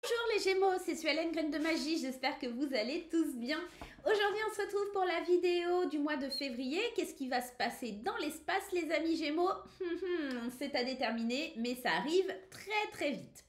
Bonjour les Gémeaux, c'est Suelen Graine de Magie, j'espère que vous allez tous bien. Aujourd'hui on se retrouve pour la vidéo du mois de février. Qu'est-ce qui va se passer dans l'espace les amis Gémeaux? C'est à déterminer, mais ça arrive très vite.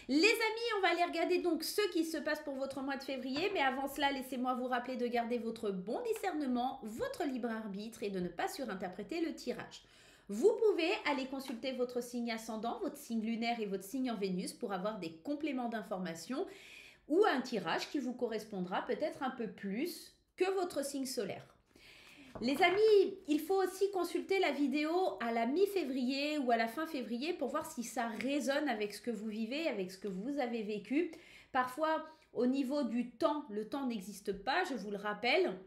Les amis, on va aller regarder donc ce qui se passe pour votre mois de février, mais avant cela, laissez-moi vous rappeler de garder votre bon discernement, votre libre arbitre et de ne pas surinterpréter le tirage. Vous pouvez aller consulter votre signe ascendant, votre signe lunaire et votre signe en Vénus pour avoir des compléments d'information ou un tirage qui vous correspondra peut-être un peu plus que votre signe solaire. Les amis, il faut aussi consulter la vidéo à la mi-février ou à la fin février pour voir si ça résonne avec ce que vous vivez, avec ce que vous avez vécu. Parfois, au niveau du temps, le temps n'existe pas, je vous le rappelle.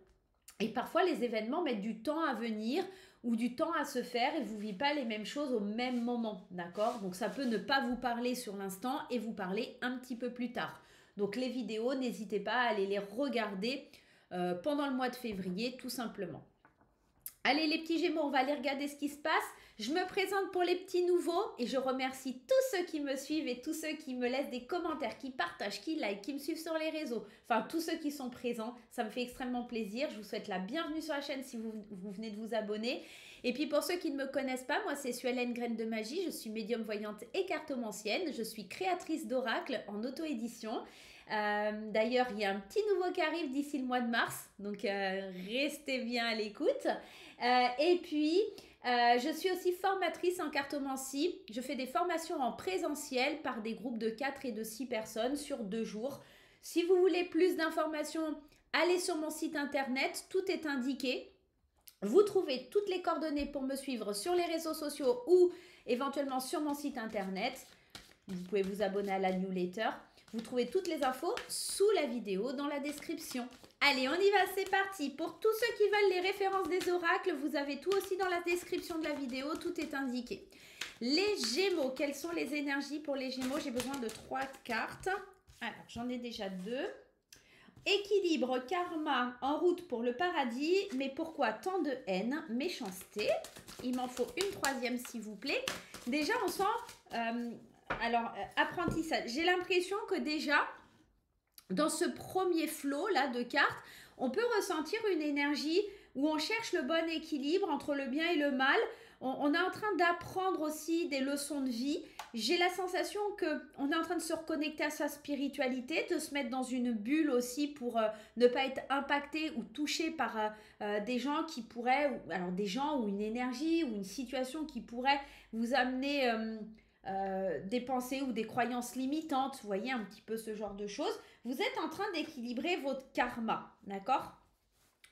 Et parfois, les événements mettent du temps à venir ou du temps à se faire et vous ne vivez pas les mêmes choses au même moment, d'accord? Donc, ça peut ne pas vous parler sur l'instant et vous parler un petit peu plus tard. Donc, les vidéos, n'hésitez pas à aller les regarder pendant le mois de février, tout simplement. Allez les petits Gémeaux, on va aller regarder ce qui se passe. Je me présente pour les petits nouveaux et je remercie tous ceux qui me suivent et tous ceux qui me laissent des commentaires, qui partagent, qui like, qui me suivent sur les réseaux. Enfin, tous ceux qui sont présents, ça me fait extrêmement plaisir. Je vous souhaite la bienvenue sur la chaîne si vous venez de vous abonner. Et puis pour ceux qui ne me connaissent pas, moi c'est Suelen Graine de Magie. Je suis médium voyante et cartomancienne. Je suis créatrice d'oracles en auto-édition. D'ailleurs, il y a un petit nouveau qui arrive d'ici le mois de mars, donc restez bien à l'écoute. Et puis, je suis aussi formatrice en cartomancie. Je fais des formations en présentiel par des groupes de 4 et de 6 personnes sur 2 jours. Si vous voulez plus d'informations, allez sur mon site internet, tout est indiqué. Vous trouvez toutes les coordonnées pour me suivre sur les réseaux sociaux ou éventuellement sur mon site internet. Vous pouvez vous abonner à la newsletter. Vous trouvez toutes les infos sous la vidéo dans la description. Allez, on y va, c'est parti. Pour tous ceux qui veulent les références des oracles, vous avez tout aussi dans la description de la vidéo, tout est indiqué. Les Gémeaux, quelles sont les énergies pour les Gémeaux? J'ai besoin de 3 cartes. Alors, j'en ai déjà 2. Équilibre, karma, en route pour le paradis. Mais pourquoi tant de haine? Méchanceté. Il m'en faut une 3e, s'il vous plaît. Déjà, on sent... apprentissage. J'ai l'impression que déjà, dans ce premier flot là de cartes, on peut ressentir une énergie où on cherche le bon équilibre entre le bien et le mal. On est en train d'apprendre aussi des leçons de vie. J'ai la sensation qu'on est en train de se reconnecter à sa spiritualité, de se mettre dans une bulle aussi pour ne pas être impacté ou touché par des gens qui pourraient, alors des gens ou une énergie ou une situation qui pourrait vous amener... des pensées ou des croyances limitantes, vous voyez un petit peu ce genre de choses. Vous êtes en train d'équilibrer votre karma, d'accord?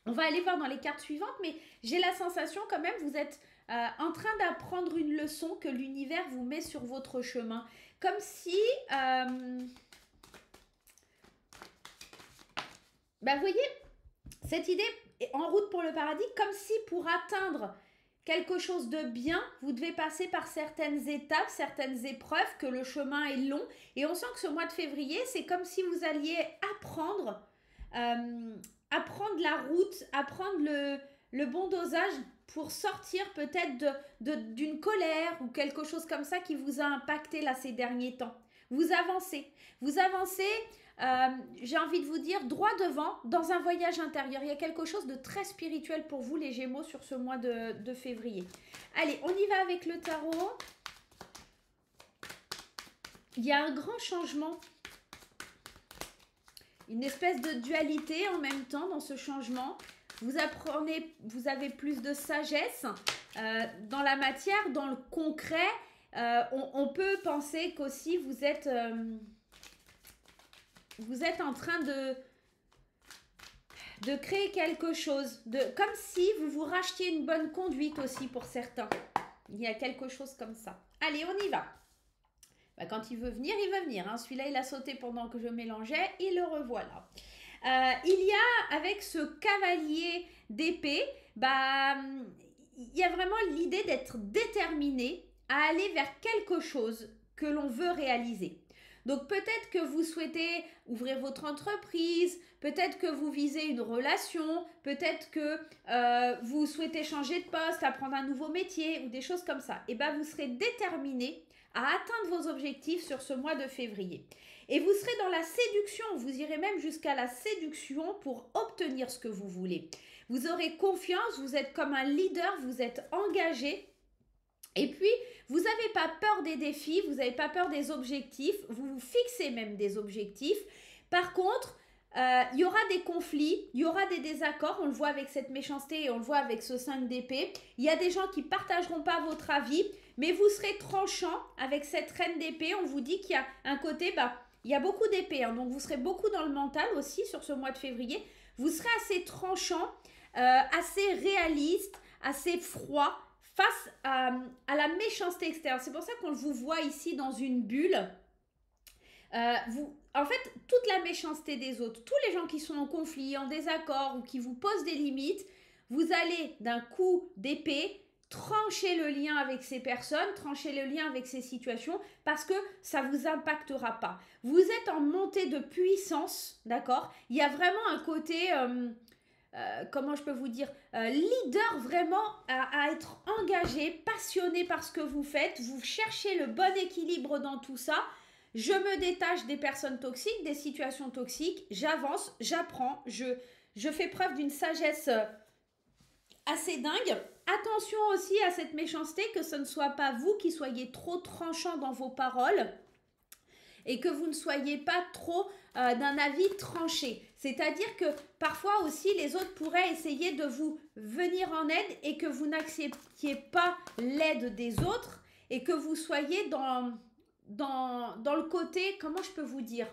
On va aller voir dans les cartes suivantes, mais j'ai la sensation quand même, vous êtes en train d'apprendre une leçon que l'univers vous met sur votre chemin. Comme si, vous voyez, cette idée est en route pour le paradis, comme si pour atteindre quelque chose de bien, vous devez passer par certaines étapes, certaines épreuves, que le chemin est long. Et on sent que ce mois de février, c'est comme si vous alliez apprendre la route, apprendre le bon dosage pour sortir peut-être d'une colère ou quelque chose comme ça qui vous a impacté là ces derniers temps. Vous avancez, j'ai envie de vous dire, droit devant, dans un voyage intérieur. Il y a quelque chose de très spirituel pour vous, les Gémeaux, sur ce mois de février. Allez, on y va avec le tarot. Il y a un grand changement. Une espèce de dualité en même temps dans ce changement. Vous avez plus de sagesse dans la matière, dans le concret. On peut penser qu'aussi vous êtes en train de créer quelque chose, comme si vous vous rachetiez une bonne conduite aussi pour certains. Il y a quelque chose comme ça. Allez, on y va. Quand il veut venir, il va venir. Hein. Celui-là, il a sauté pendant que je mélangeais et le revoilà. Il y a, avec ce cavalier d'épée, il y a vraiment l'idée d'être déterminé à aller vers quelque chose que l'on veut réaliser. Donc peut-être que vous souhaitez ouvrir votre entreprise, peut-être que vous visez une relation, peut-être que vous souhaitez changer de poste, apprendre un nouveau métier ou des choses comme ça. Et vous serez déterminé à atteindre vos objectifs sur ce mois de février. Et vous serez dans la séduction, vous irez même jusqu'à la séduction pour obtenir ce que vous voulez. Vous aurez confiance, vous êtes comme un leader, vous êtes engagé. Et puis, vous n'avez pas peur des défis, vous n'avez pas peur des objectifs, vous vous fixez même des objectifs. Par contre, il y aura des conflits, il y aura des désaccords, on le voit avec cette méchanceté et on le voit avec ce 5 d'épée. Il y a des gens qui ne partageront pas votre avis, mais vous serez tranchant avec cette reine d'épée. On vous dit qu'il y a un côté, il y a beaucoup d'épée, hein, donc vous serez beaucoup dans le mental aussi sur ce mois de février. Vous serez assez tranchant, assez réaliste, assez froid face à la méchanceté externe. C'est pour ça qu'on vous voit ici dans une bulle. En fait, toute la méchanceté des autres, tous les gens qui sont en conflit, en désaccord ou qui vous posent des limites, vous allez d'un coup d'épée trancher le lien avec ces personnes, trancher le lien avec ces situations parce que ça ne vous impactera pas. Vous êtes en montée de puissance, d'accord? Il y a vraiment un côté... comment je peux vous dire, leader vraiment à être engagé, passionné par ce que vous faites, vous cherchez le bon équilibre dans tout ça. Je me détache des personnes toxiques, des situations toxiques, j'avance, j'apprends, je fais preuve d'une sagesse assez dingue. Attention aussi à cette méchanceté, que ce ne soit pas vous qui soyez trop tranchant dans vos paroles et que vous ne soyez pas trop d'un avis tranché. C'est-à-dire que parfois aussi les autres pourraient essayer de vous venir en aide et que vous n'acceptiez pas l'aide des autres et que vous soyez dans le côté, comment je peux vous dire,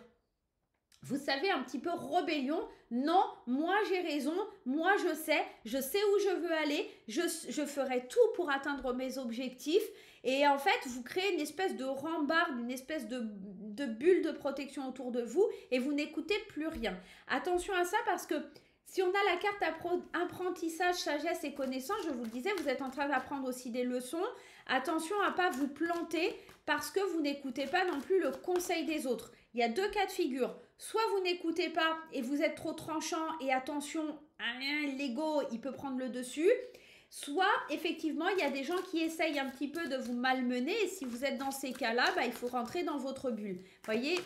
vous savez, un petit peu rébellion. Non, moi j'ai raison, moi je sais où je veux aller, je ferai tout pour atteindre mes objectifs. Et en fait, vous créez une espèce de rambarde, une espèce de bulle de protection autour de vous et vous n'écoutez plus rien. Attention à ça parce que si on a la carte apprentissage, sagesse et connaissance, je vous le disais, vous êtes en train d'apprendre aussi des leçons. Attention à ne pas vous planter parce que vous n'écoutez pas non plus le conseil des autres. Il y a deux cas de figure. Soit vous n'écoutez pas et vous êtes trop tranchant et attention, l'ego, il peut prendre le dessus. Soit, effectivement, il y a des gens qui essayent un petit peu de vous malmener et si vous êtes dans ces cas-là, il faut rentrer dans votre bulle. Vous voyez,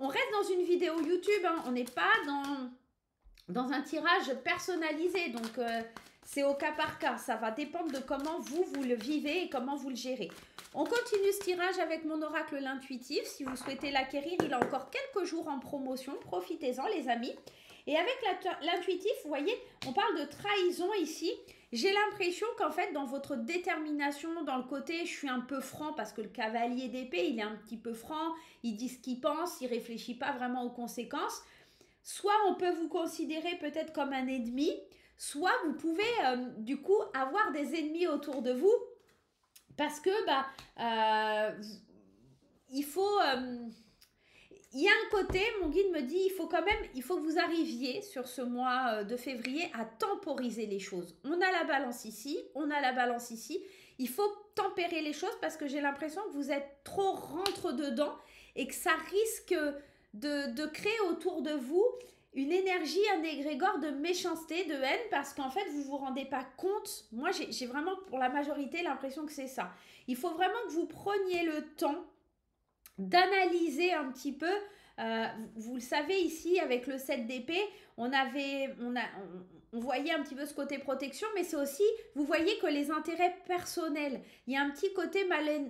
on reste dans une vidéo YouTube, hein, on n'est pas dans un tirage personnalisé, donc c'est au cas par cas. Ça va dépendre de comment vous le vivez et comment vous le gérez. On continue ce tirage avec mon oracle l'intuitif. Si vous souhaitez l'acquérir, il a encore quelques jours en promotion. Profitez-en les amis. Et avec l'intuitif, vous voyez, on parle de trahison ici. J'ai l'impression qu'en fait, dans votre détermination, dans le côté, je suis un peu franc parce que le cavalier d'épée, il est un petit peu franc, il dit ce qu'il pense, il ne réfléchit pas vraiment aux conséquences. Soit on peut vous considérer peut-être comme un ennemi, soit vous pouvez du coup avoir des ennemis autour de vous parce que il faut... il y a un côté, mon guide me dit, il faut que vous arriviez sur ce mois de février à temporiser les choses. On a la balance ici, on a la balance ici. Il faut tempérer les choses parce que j'ai l'impression que vous êtes trop rentre-dedans et que ça risque de créer autour de vous une énergie, un égrégore de méchanceté, de haine, parce qu'en fait, vous ne vous rendez pas compte. Moi, j'ai vraiment, pour la majorité, l'impression que c'est ça. Il faut vraiment que vous preniez le temps d'analyser un petit peu. Vous le savez ici avec le 7 d'épée, on voyait un petit peu ce côté protection, mais c'est aussi, vous voyez que les intérêts personnels, il y a un petit côté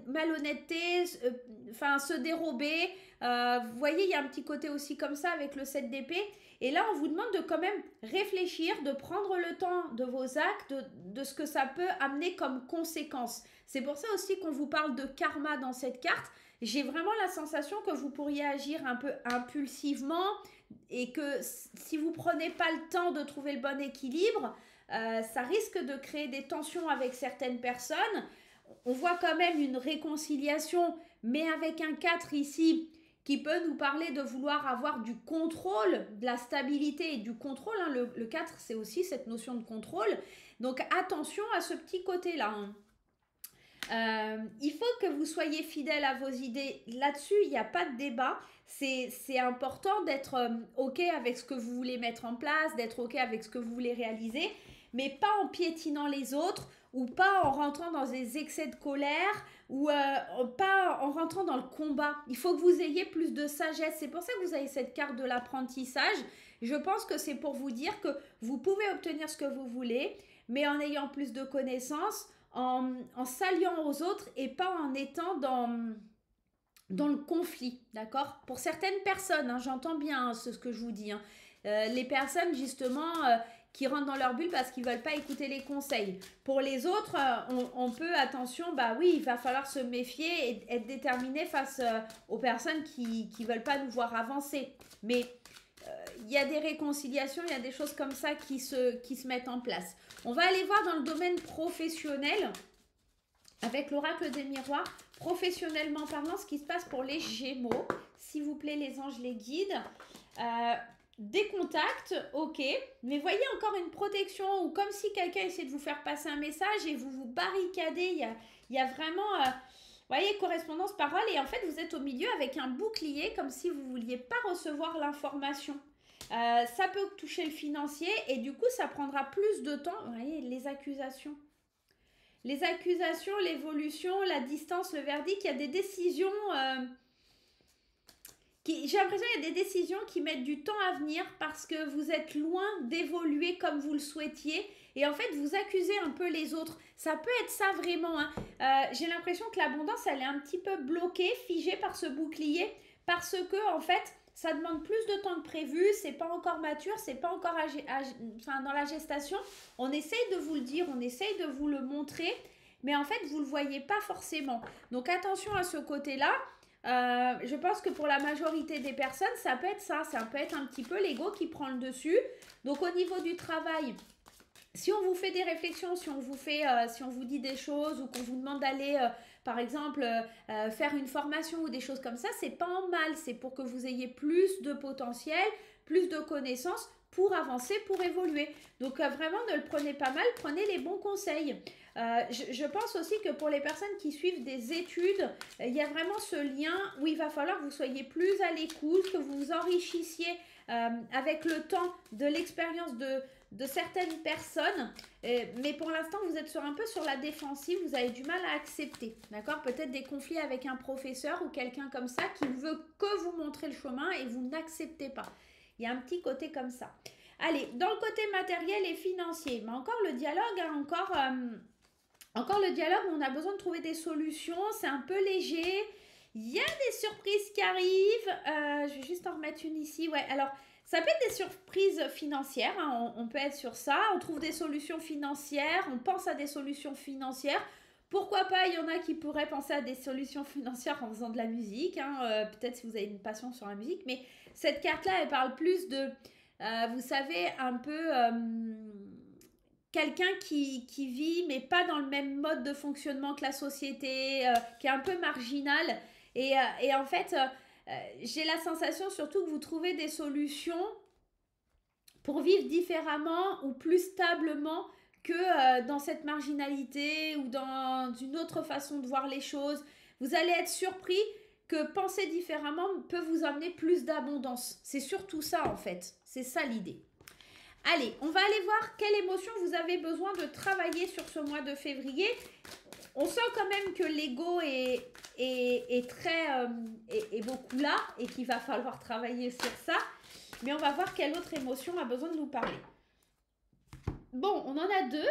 malhonnêteté, se dérober, vous voyez, il y a un petit côté aussi comme ça avec le 7 d'épée, et là on vous demande de quand même réfléchir, de prendre le temps de vos actes, de ce que ça peut amener comme conséquence. C'est pour ça aussi qu'on vous parle de karma dans cette carte. J'ai vraiment la sensation que vous pourriez agir un peu impulsivement et que si vous ne prenez pas le temps de trouver le bon équilibre, ça risque de créer des tensions avec certaines personnes. On voit quand même une réconciliation, mais avec un 4 ici qui peut nous parler de vouloir avoir du contrôle, de la stabilité et du contrôle. Hein. Le 4, c'est aussi cette notion de contrôle. Donc attention à ce petit côté-là. Hein. Il faut que vous soyez fidèle à vos idées. Là-dessus, il n'y a pas de débat. C'est important d'être OK avec ce que vous voulez mettre en place, d'être OK avec ce que vous voulez réaliser, mais pas en piétinant les autres ou pas en rentrant dans des excès de colère, ou pas en rentrant dans le combat. Il faut que vous ayez plus de sagesse. C'est pour ça que vous avez cette carte de l'apprentissage. Je pense que c'est pour vous dire que vous pouvez obtenir ce que vous voulez, mais en ayant plus de connaissances, en s'alliant aux autres et pas en étant dans le conflit, d'accord? Pour certaines personnes, hein, j'entends bien hein, ce que je vous dis, hein. Les personnes justement qui rentrent dans leur bulle parce qu'ils ne veulent pas écouter les conseils. Pour les autres, on peut, attention, bah oui, il va falloir se méfier et être déterminé face aux personnes qui ne veulent pas nous voir avancer. Mais il y a des réconciliations, il y a des choses comme ça qui se mettent en place. On va aller voir dans le domaine professionnel, avec l'oracle des miroirs, professionnellement parlant, ce qui se passe pour les Gémeaux. S'il vous plaît, les anges, les guides. Des contacts, ok, mais voyez encore une protection ou comme si quelqu'un essaie de vous faire passer un message et vous vous barricadez. Il y a vraiment, voyez, correspondance parole et en fait, vous êtes au milieu avec un bouclier comme si vous ne vouliez pas recevoir l'information. Ça peut toucher le financier et du coup, ça prendra plus de temps. Vous voyez, les accusations. Les accusations, l'évolution, la distance, le verdict, il y a des décisions... j'ai l'impression qu'il y a des décisions qui mettent du temps à venir parce que vous êtes loin d'évoluer comme vous le souhaitiez et en fait vous accusez un peu les autres. Ça peut être ça vraiment, hein. J'ai l'impression que l'abondance elle est un petit peu bloquée, figée par ce bouclier parce que en fait ça demande plus de temps que prévu, c'est pas encore mature, c'est pas encore dans la gestation. On essaye de vous le dire, on essaye de vous le montrer, mais en fait vous le voyez pas forcément. Donc attention à ce côté-là. Je pense que pour la majorité des personnes, ça peut être ça. Ça peut être un petit peu l'ego qui prend le dessus. Donc au niveau du travail, si on vous fait des réflexions, si on vous dit des choses ou qu'on vous demande d'aller, par exemple, faire une formation ou des choses comme ça, c'est pas en mal. C'est pour que vous ayez plus de potentiel, plus de connaissances pour avancer, pour évoluer. Donc vraiment, ne le prenez pas mal, prenez les bons conseils. Je pense aussi que pour les personnes qui suivent des études, il y a vraiment ce lien où il va falloir que vous soyez plus à l'écoute, que vous vous enrichissiez avec le temps de l'expérience de certaines personnes. Mais pour l'instant, vous êtes un peu sur la défensive, vous avez du mal à accepter. D'accord? Peut-être des conflits avec un professeur ou quelqu'un comme ça qui ne veut que vous montrer le chemin et vous n'acceptez pas. Il y a un petit côté comme ça. Allez, dans le côté matériel et financier, mais encore le dialogue, hein, encore le dialogue, on a besoin de trouver des solutions, c'est un peu léger. Il y a des surprises qui arrivent. Je vais juste en remettre une ici. Ouais, alors, ça peut être des surprises financières, hein, on peut être sur ça. On trouve des solutions financières, on pense à des solutions financières. Pourquoi pas, il y en a qui pourraient penser à des solutions financières en faisant de la musique. Hein, peut-être si vous avez une passion sur la musique. Mais cette carte-là, elle parle plus de, vous savez, un peu... quelqu'un qui vit, mais pas dans le même mode de fonctionnement que la société, qui est un peu marginal. Et en fait, j'ai la sensation surtout que vous trouvez des solutions pour vivre différemment ou plus stablement que dans cette marginalité ou dans une autre façon de voir les choses. Vous allez être surpris que penser différemment peut vous amener plus d'abondance. C'est surtout ça en fait. C'est ça l'idée. Allez, on va aller voir quelle émotion vous avez besoin de travailler sur ce mois de février. On sent quand même que l'ego est beaucoup là et qu'il va falloir travailler sur ça. Mais on va voir quelle autre émotion a besoin de nous parler. Bon, on en a deux.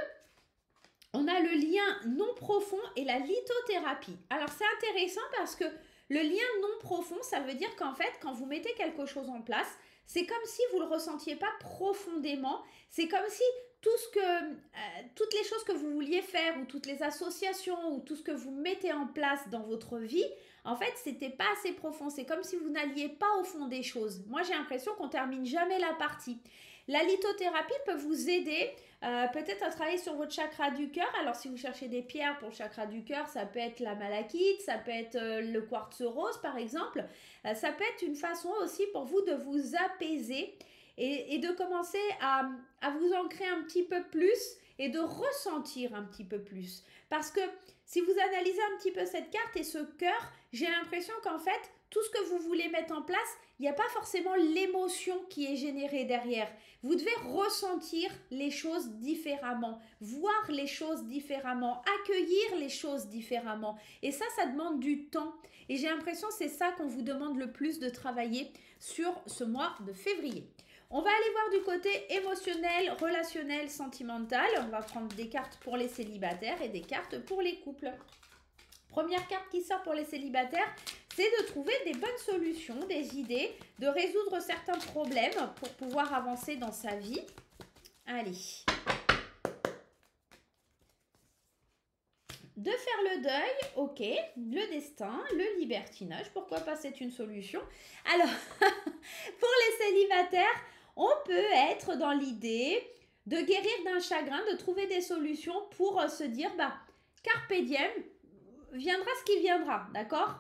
On a le lien non profond et la lithothérapie. Alors, c'est intéressant parce que le lien non profond, ça veut dire qu'en fait, quand vous mettez quelque chose en place, c'est comme si vous ne le ressentiez pas profondément. C'est comme si toutes les choses que vous vouliez faire ou toutes les associations ou tout ce que vous mettez en place dans votre vie, en fait, c'était pas assez profond. C'est comme si vous n'alliez pas au fond des choses. Moi, j'ai l'impression qu'on termine jamais la partie. La lithothérapie peut vous aider peut-être à travailler sur votre chakra du cœur. Alors, si vous cherchez des pierres pour le chakra du cœur, ça peut être la malachite, ça peut être le quartz rose, par exemple. Ça peut être une façon aussi pour vous de vous apaiser et de commencer à vous ancrer un petit peu plus et de ressentir un petit peu plus. Parce que si vous analysez un petit peu cette carte et ce cœur, j'ai l'impression qu'en fait, tout ce que vous voulez mettre en place, il n'y a pas forcément l'émotion qui est générée derrière. Vous devez ressentir les choses différemment, voir les choses différemment, accueillir les choses différemment. Et ça demande du temps. Et j'ai l'impression que c'est ça qu'on vous demande le plus de travailler sur ce mois de février. On va aller voir du côté émotionnel, relationnel, sentimental. On va prendre des cartes pour les célibataires et des cartes pour les couples. Première carte qui sort pour les célibataires, c'est de trouver des bonnes solutions, des idées, de résoudre certains problèmes pour pouvoir avancer dans sa vie. Allez. De faire le deuil, ok. Le destin, le libertinage, pourquoi pas, c'est une solution. Alors, pour les célibataires, on peut être dans l'idée de guérir d'un chagrin, de trouver des solutions pour se dire, carpe diem, viendra ce qui viendra, d'accord?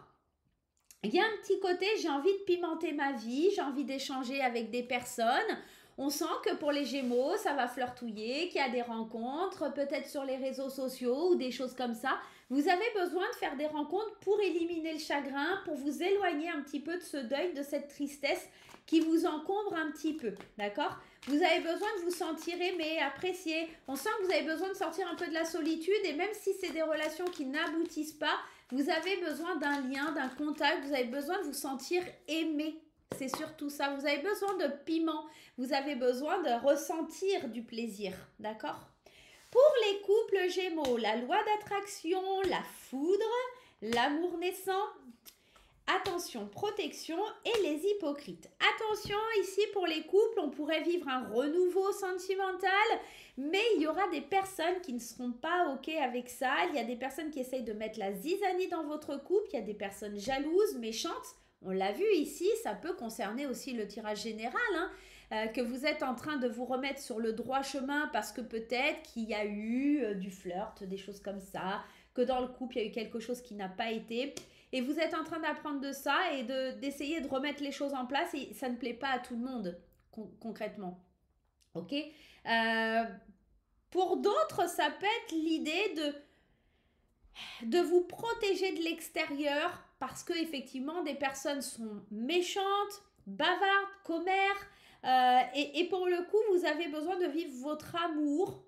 Il y a un petit côté, j'ai envie de pimenter ma vie, j'ai envie d'échanger avec des personnes. On sent que pour les Gémeaux, ça va flirtouiller, qu'il y a des rencontres, peut-être sur les réseaux sociaux ou des choses comme ça. Vous avez besoin de faire des rencontres pour éliminer le chagrin, pour vous éloigner un petit peu de ce deuil, de cette tristesse qui vous encombre un petit peu, d'accord? Vous avez besoin de vous sentir aimé, apprécié. On sent que vous avez besoin de sortir un peu de la solitude et même si c'est des relations qui n'aboutissent pas, vous avez besoin d'un lien, d'un contact, vous avez besoin de vous sentir aimé. C'est surtout ça. Vous avez besoin de piment, vous avez besoin de ressentir du plaisir, d'accord? Pour les couples Gémeaux, la loi d'attraction, la foudre, l'amour naissant. Attention, protection et les hypocrites. Attention, ici pour les couples, on pourrait vivre un renouveau sentimental, mais il y aura des personnes qui ne seront pas OK avec ça. Il y a des personnes qui essayent de mettre la zizanie dans votre couple. Il y a des personnes jalouses, méchantes. On l'a vu ici, ça peut concerner aussi le tirage général, que vous êtes en train de vous remettre sur le droit chemin parce que peut-être qu'il y a eu du flirt, des choses comme ça, que dans le couple, il y a eu quelque chose qui n'a pas été. Et vous êtes en train d'apprendre de ça et d'essayer de remettre les choses en place et ça ne plaît pas à tout le monde, concrètement. Ok? Pour d'autres, ça peut être l'idée de vous protéger de l'extérieur parce que effectivement des personnes sont méchantes, bavardes, commères et pour le coup, vous avez besoin de vivre votre amour.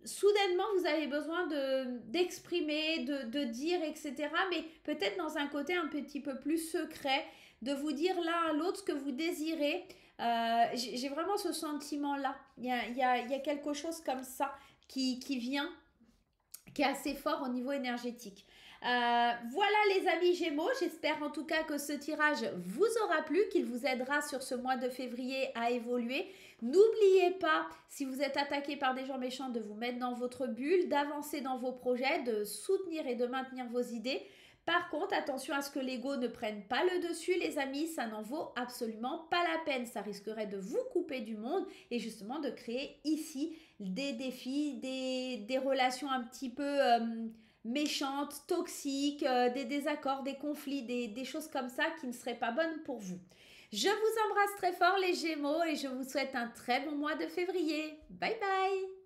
Soudainement, vous avez besoin d'exprimer, de dire, etc. Mais peut-être dans un côté un petit peu plus secret, de vous dire l'un à l'autre ce que vous désirez. J'ai vraiment ce sentiment-là. Il y a quelque chose comme ça qui vient, qui est assez fort au niveau énergétique. Voilà les amis Gémeaux, j'espère en tout cas que ce tirage vous aura plu, qu'il vous aidera sur ce mois de février à évoluer. N'oubliez pas, si vous êtes attaqué par des gens méchants, de vous mettre dans votre bulle, d'avancer dans vos projets, de soutenir et de maintenir vos idées. Par contre, attention à ce que l'ego ne prenne pas le dessus, les amis, ça n'en vaut absolument pas la peine. Ça risquerait de vous couper du monde et justement de créer ici des défis, des relations un petit peu méchantes, toxiques, des désaccords, des conflits, des choses comme ça qui ne seraient pas bonnes pour vous. Je vous embrasse très fort les Gémeaux et je vous souhaite un très bon mois de février. Bye bye!